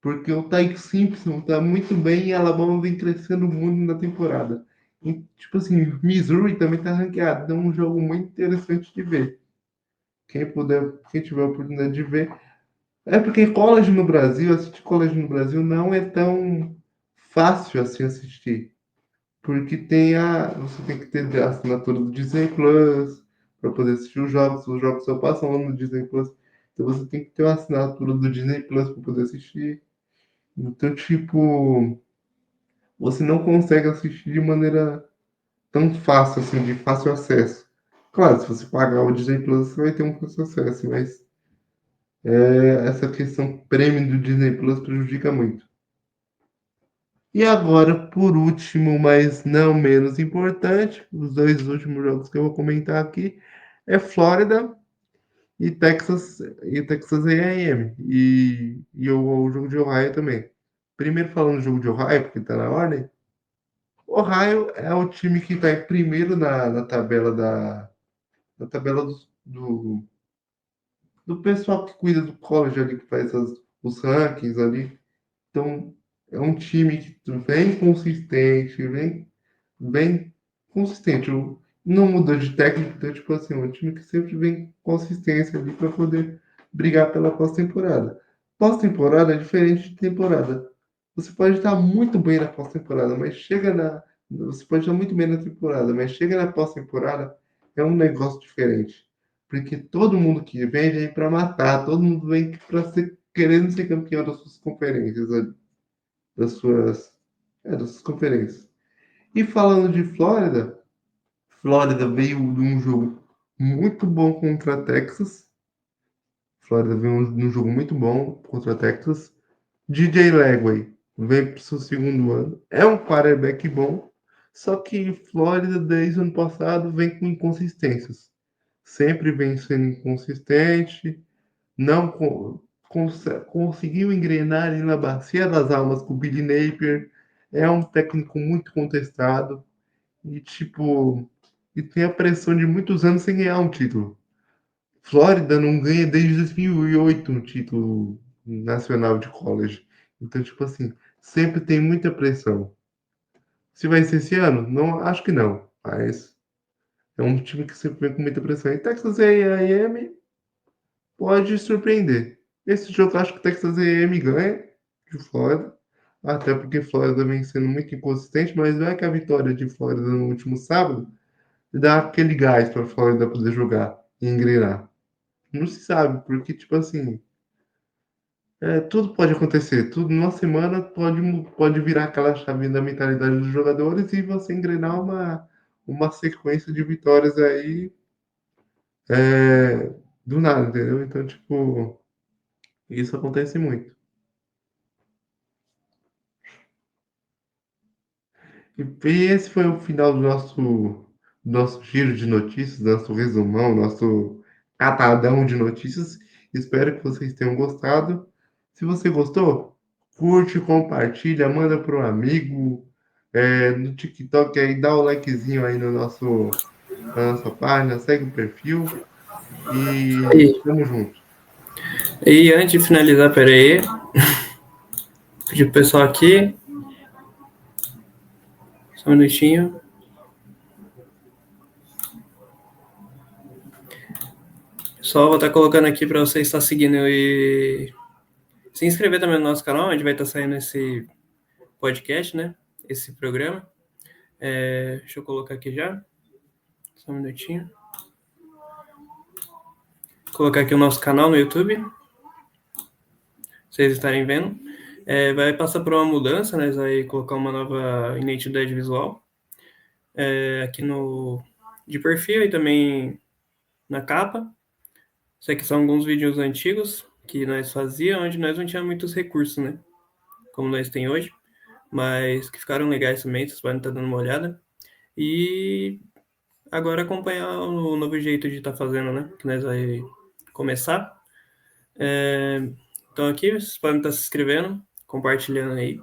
Porque o Tyke Simpson está muito bem e Alabama vem crescendo muito na temporada. E, tipo assim, Missouri também está ranqueado. Então, é um jogo muito interessante de ver. Quem tiver a oportunidade de ver. É porque college no Brasil, assistir college no Brasil não é tão fácil assim assistir. Porque você tem que ter a assinatura do Disney Plus para poder assistir os jogos só passam lá no Disney Plus. Então você tem que ter uma assinatura do Disney Plus para poder assistir. Então, tipo, você não consegue assistir de maneira tão fácil, assim, de fácil acesso. Claro, se você pagar o Disney Plus, você vai ter um fácil acesso, mas essa questão premium do Disney Plus prejudica muito. E agora, por último, mas não menos importante, os dois últimos jogos que eu vou comentar aqui é Flórida e Texas A&M e o jogo de Ohio também. Primeiro falando do jogo de Ohio, porque está na ordem. Ohio é o time que está em primeiro na tabela do pessoal que cuida do college ali, que faz os rankings ali. Então, é um time que vem consistente, vem consistente. Não mudou de técnico, então, tipo assim, é um time que sempre vem com consistência ali para poder brigar pela pós-temporada. Pós-temporada é diferente de temporada. Você pode estar muito bem na pós-temporada, mas chega na. Você pode estar muito bem na temporada, mas chega na pós-temporada, é um negócio diferente. Porque todo mundo que vem para matar, todo mundo vem para ser, querendo ser campeão das suas conferências, das suas conferências. E falando de Flórida, Flórida veio de um jogo muito bom contra Texas. Flórida veio de um jogo muito bom contra Texas. DJ Legway veio para o seu segundo ano. É um quarterback bom, só que Flórida, desde o ano passado, vem com inconsistências. Sempre vem sendo inconsistente, não conseguiu engrenar ali na bacia das almas com o Billy Napier. É um técnico muito contestado e, tipo, e tem a pressão de muitos anos sem ganhar um título. Flórida não ganha desde 2008 um título nacional de college. Então, tipo assim, sempre tem muita pressão. Se vai ser esse ano? Não, acho que não. Mas é um time que sempre vem com muita pressão. E Texas A&M pode surpreender. Esse jogo acho que Texas A&M ganha de Flórida. Até porque Flórida vem sendo muito inconsistente, mas não é que a vitória de Flórida no último sábado dá aquele gás para Flórida poder jogar e engrenar. Não se sabe, porque, tipo assim, tudo pode acontecer. Tudo numa semana pode virar aquela chave da mentalidade dos jogadores e você engrenar uma sequência de vitórias aí do nada, entendeu? Então, tipo, isso acontece muito. E esse foi o final do nosso giro de notícias, nosso resumão, nosso catadão de notícias. Espero que vocês tenham gostado. Se você gostou, curte, compartilha, manda para um amigo, no TikTok aí, dá o likezinho aí na nossa página, segue o perfil e E, tamo junto. e antes de finalizar, peraí, pedir pro pessoal aqui, só um minutinho. Só vou estar colocando aqui para você estar seguindo e se inscrever também no nosso canal, onde vai estar saindo esse podcast, né? Esse programa. Deixa eu colocar aqui já. Só um minutinho. Vou colocar aqui o nosso canal no YouTube. Vocês estarem vendo. Vai passar por uma mudança, né? Vai colocar uma nova identidade visual. Aqui de perfil e também na capa. Isso aqui são alguns vídeos antigos que nós fazíamos, onde nós não tínhamos muitos recursos, né? Como nós temos hoje. Mas que ficaram legais também, vocês podem estar dando uma olhada. E agora acompanhar o novo jeito de estar fazendo, né? Que nós vai começar. Então aqui vocês podem estar se inscrevendo, compartilhando aí.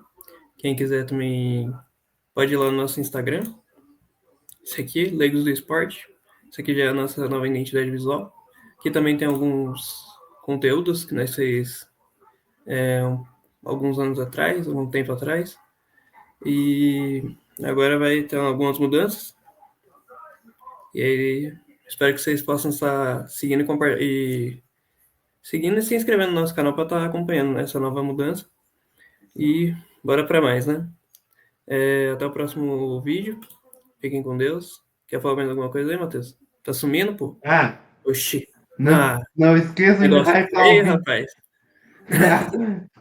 Quem quiser também pode ir lá no nosso Instagram. Esse aqui, Leigos do Esporte. Isso aqui já é a nossa nova identidade visual. Aqui também tem alguns conteúdos que nós fez alguns anos atrás, algum tempo atrás. E agora vai ter algumas mudanças. E aí, espero que vocês possam estar seguindo e se inscrevendo no nosso canal para estar acompanhando essa nova mudança. E bora para mais, né? Até o próximo vídeo. Fiquem com Deus. Quer falar mais alguma coisa aí, Matheus? Tá sumindo, pô? Oxi. Não esqueçam de Negócio hypar feio, o vídeo. rapaz.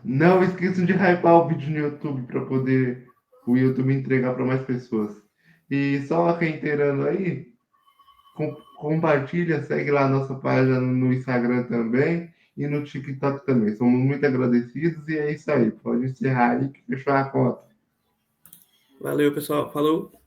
Não esqueçam de hypar o vídeo no YouTube para poder o YouTube entregar para mais pessoas. E só reiterando aí, compartilha, segue lá a nossa página no Instagram também e no TikTok também. Somos muito agradecidos e é isso aí. Pode encerrar aí que fechou a conta. Valeu, pessoal. Falou.